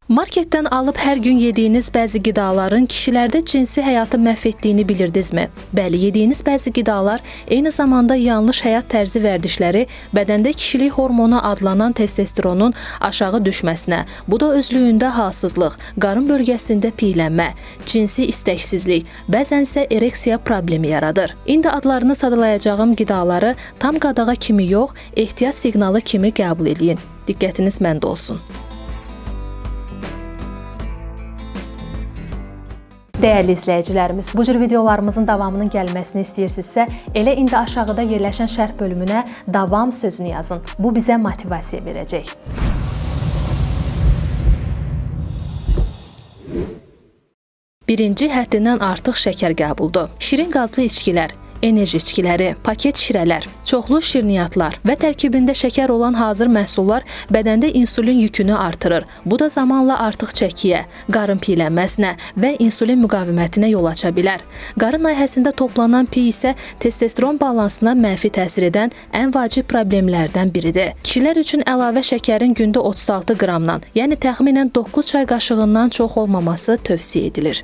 Marketdən alıb hər gün yediyiniz bəzi qidaların kişilərdə cinsi həyatı məhv etdiyini bilirdinizmi? Bəli, yediyiniz bəzi qidalar eyni zamanda yanlış həyat tərzi vərdişləri bədəndə kişilik hormonu adlanan testosteronun aşağı düşməsinə, bu da özlüyündə halsızlıq, qarın bölgəsində piylənmə, cinsi istəksizlik, bəzən isə ereksiya problemi yaradır. İndi adlarını sadalayacağım qidaları tam qadağa kimi yox, ehtiyac siqnalı kimi qəbul edin. Diqqətiniz məndə olsun. Dəyərli izləyicilərimiz, bu cür videolarımızın davamının gəlməsini istəyirsinizsə, elə indi aşağıda yerləşən şərh bölümünə davam sözünü yazın. Bu bizə motivasiya verəcək. Birinci, həddindən artıq şəkər qəbuldur. Şirin qazlı içkilər, enerji içkiləri, paket şirələr, çoxlu şirniyyatlar və tərkibində şəkər olan hazır məhsullar bədəndə insulin yükünü artırır. Bu da zamanla artıq çəkiyə, qarın piylənməsinə və insulin müqavimətinə yol aça bilər. Qarın nahiyəsində toplanan piy isə testosteron balansına mənfi təsir edən ən vacib problemlərdən biridir. Kişilər üçün əlavə şəkərin gündə 36 qramdan, yəni təxminən 9 çay qaşığından çox olmaması tövsiyə edilir.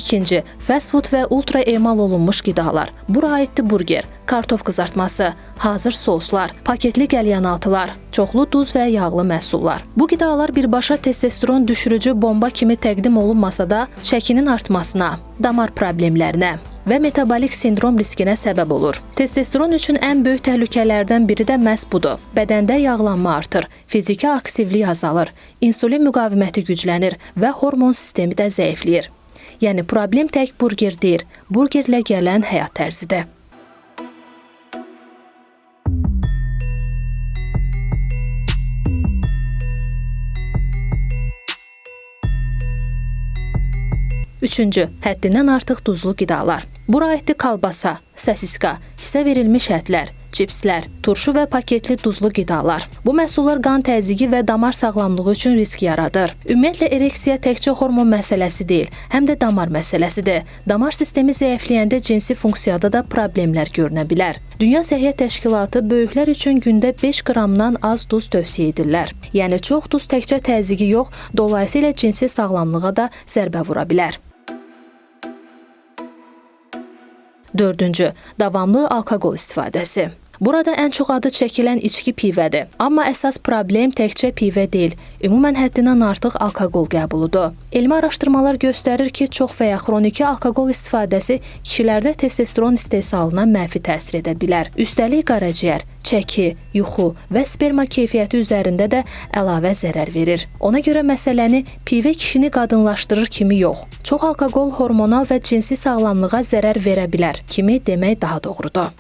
İkinci, fast food və ultra emal olunmuş qidalar. Bura aiddir burger, kartof qızartması, hazır soslar, paketli qəlyanaltılar, çoxlu duz və yağlı məhsullar. Bu qidalar birbaşa testosteron düşürücü bomba kimi təqdim olunmasa da, çəkinin artmasına, damar problemlərinə və metabolik sindrom riskinə səbəb olur. Testosteron üçün ən böyük təhlükələrdən biri də məhz budur. Bədəndə yağlanma artır, fiziki aktivlik azalır, insulin müqaviməti güclənir və hormon sistemi də zəifləyir. Yəni, problem tək burger deyil, burgerlə gələn həyat tərzidir. Üçüncü, həddindən artıq duzlu qidalar. Bura aiddir kalbasa, sosiska, hissə verilmiş ətlər, cipslər, turşu və paketli duzlu qidalar. Bu məhsullar qan təzyiqi və damar sağlamlığı üçün risk yaradır. Ümumiyyətlə, ereksiya təkcə hormon məsələsi deyil, həm də damar məsələsidir. Damar sistemi zəifləyəndə cinsi funksiyada da problemlər görünə bilər. Dünya Səhiyyə Təşkilatı böyüklər üçün gündə 5 qramdan az duz tövsiyə edirlər. Yəni, çox duz təkcə təzyiqi yox, dolayısıyla cinsi sağlamlığa da zərbə vura bilər. Dördüncü, davamlı alkoqol istifadəsi. Burada ən çox adı çəkilən içki pivədir. Amma əsas problem təkcə pivə deyil, ümumən həddindən artıq alkoqol qəbuludur. Elmi araşdırmalar göstərir ki, çox və ya xroniki alkoqol istifadəsi kişilərdə testosteron istehsalına mənfi təsir edə bilər. Üstəlik qaraciyər, çəki, yuxu və sperma keyfiyyəti üzərində də əlavə zərər verir. Ona görə məsələni pivə kişini qadınlaşdırır kimi yox, çox alkoqol hormonal və cinsi sağlamlığa zərər verə bilər kimi demək daha doğrudur.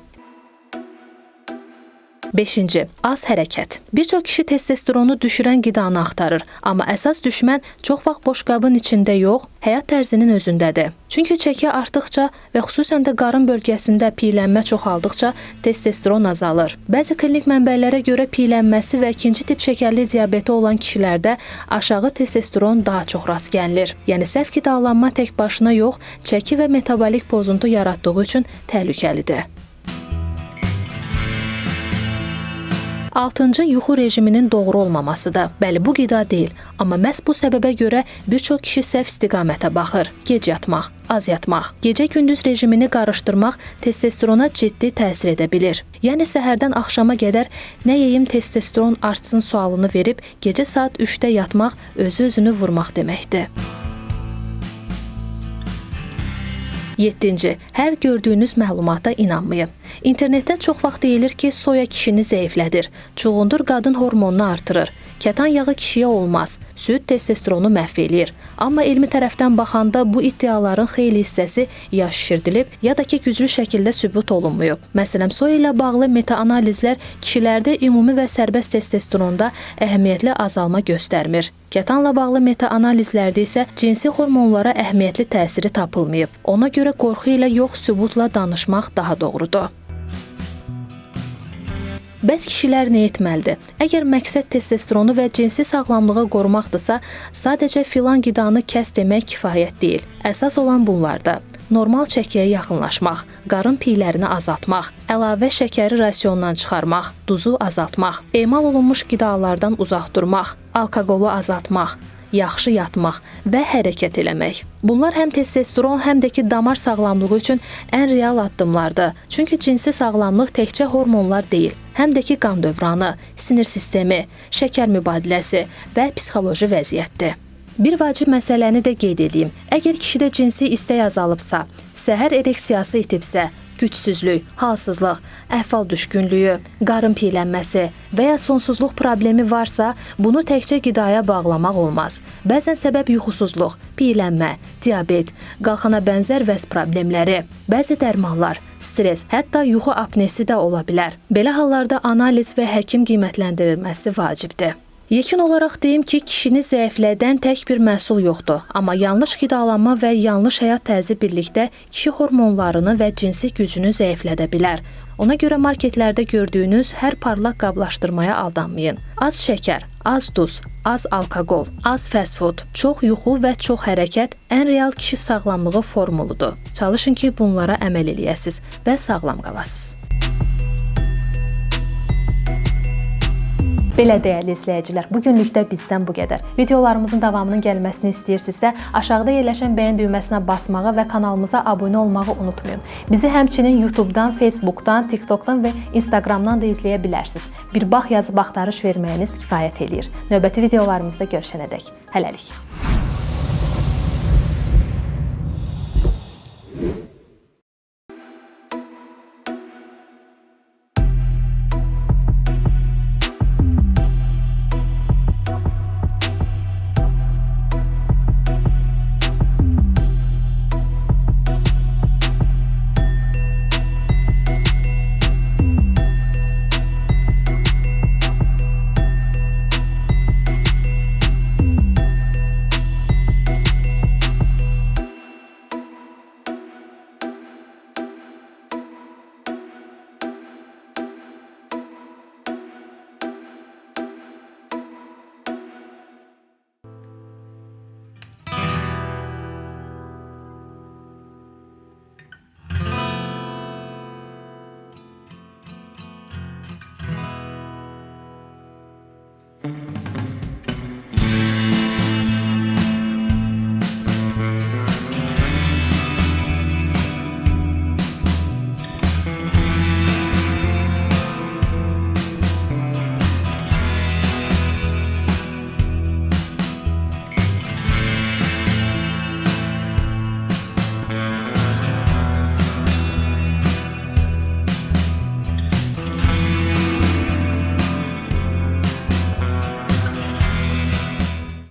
Beşinci, az hərəkət. Bir çox kişi testosteronu düşürən qidanı axtarır, amma əsas düşmən çox vaxt boşqabın içində yox, həyat tərzinin özündədir. Çünki çəki artdıqca və xüsusən də qarın bölgəsində piylənmə çoxaldıqca testosteron azalır. Bəzi klinik mənbələrə görə piylənməsi və ikinci tip şəkərli diabeti olan kişilərdə aşağı testosteron daha çox rast gəlinir. Yəni, səhv qidalanma tək başına yox, çəki və metabolik pozuntu yaratdığı üçün təhlükəlidir. Altıncı, yuxu rejiminin doğru olmamasıdır. Bəli, bu qida deyil, amma məhz bu səbəbə görə bir çox kişi səhv istiqamətə baxır. Gec yatmaq, az yatmaq, gecə-gündüz rejimini qarışdırmaq testosterona ciddi təsir edə bilir. Yəni, səhərdən axşama qədər nə yeyim testosteron artsın sualını verib, gecə saat 3-də yatmaq özü-özünü vurmaq deməkdir. 7. Hər gördüyünüz məlumata inanmayın. İnternetdə çox vaxt deyilir ki, soya kişini zəiflədir, çuğundur qadın hormonunu artırır, kətan yağı kişiyə olmaz, süd testosteronu məhv eləyir. Amma elmi tərəfdən baxanda bu iddiaların xeyli hissəsi ya şişirdilib, ya da ki, güclü şəkildə sübut olunmayıb. Məsələn, soya ilə bağlı meta-analizlər kişilərdə ümumi və sərbəst testosteronda əhəmiyyətli azalma göstərmir. Kətanla bağlı meta-analizlərdə isə cinsi hormonlara əhəmiyyətli təsiri tapılmayıb. Ona görə qorxu ilə yox, sübutla danışmaq daha doğrudur. Bəs kişilər nə etməlidir? Əgər məqsəd testosteronu və cinsi sağlamlığı qorumaqdırsa, sadəcə filan qidanı kəs demək kifayət deyil. Əsas olan bunlardır. normal çəkiyə yaxınlaşmaq, qarın piylərini azaltmaq, əlavə şəkəri rasiondan çıxarmaq, duzu azaltmaq, emal olunmuş qidalardan uzaq durmaq, alkoqolu azaltmaq, yaxşı yatmaq və hərəkət eləmək. Bunlar həm testosteron, həm də ki damar sağlamlığı üçün ən real addımlardır. Çünki cinsi sağlamlıq təkcə hormonlar deyil, həm də ki qan dövranı, sinir sistemi, şəkər mübadiləsi və psixoloji vəziyyətdir. Bir vacib məsələni də qeyd edeyim. Əgər kişidə cinsi istək azalıbsa, səhər ereksiyası itibsə, gücsüzlük, halsızlıq, əhval düşkünlüyü, qarın piylənməsi və ya sonsuzluq problemi varsa, bunu təkcə qidaya bağlamaq olmaz. Bəzən səbəb yuxusuzluq, piylənmə, diabet, qalxana bənzər vəz problemləri, bəzi dərmanlar, stres, hətta yuxu apnesi də ola bilər. Belə hallarda analiz və həkim qiymətləndirilməsi vacibdir. Yekun olaraq deyim ki, kişini zəiflədən tək bir məhsul yoxdur. Amma yanlış qidalanma və yanlış həyat tərzi birlikdə kişi hormonlarını və cinsi gücünü zəiflədə bilər. Ona görə marketlərdə gördüyünüz hər parlaq qablaşdırmaya aldanmayın. Az şəkər, az duz, az alkoqol, az fast food, çox yuxu və çox hərəkət ən real kişi sağlamlığı formuludur. Çalışın ki, bunlara əməl eləyəsiniz və sağlam qalasınız. Belə dəyərli izləyicilər, bugünlük də bizdən bu qədər. Videolarımızın davamının gəlməsini istəyirsinizsə, aşağıda yerləşən bəyən düyməsinə basmağı və kanalımıza abunə olmağı unutmayın. Bizi həmçinin YouTube-dan, Facebook-dan, TikTok-dan və Instagram-dan da izləyə bilərsiniz. Bir bax yazıb axtarış verməyiniz kifayət eləyir. Növbəti videolarımızda görüşənədək. Hələlik.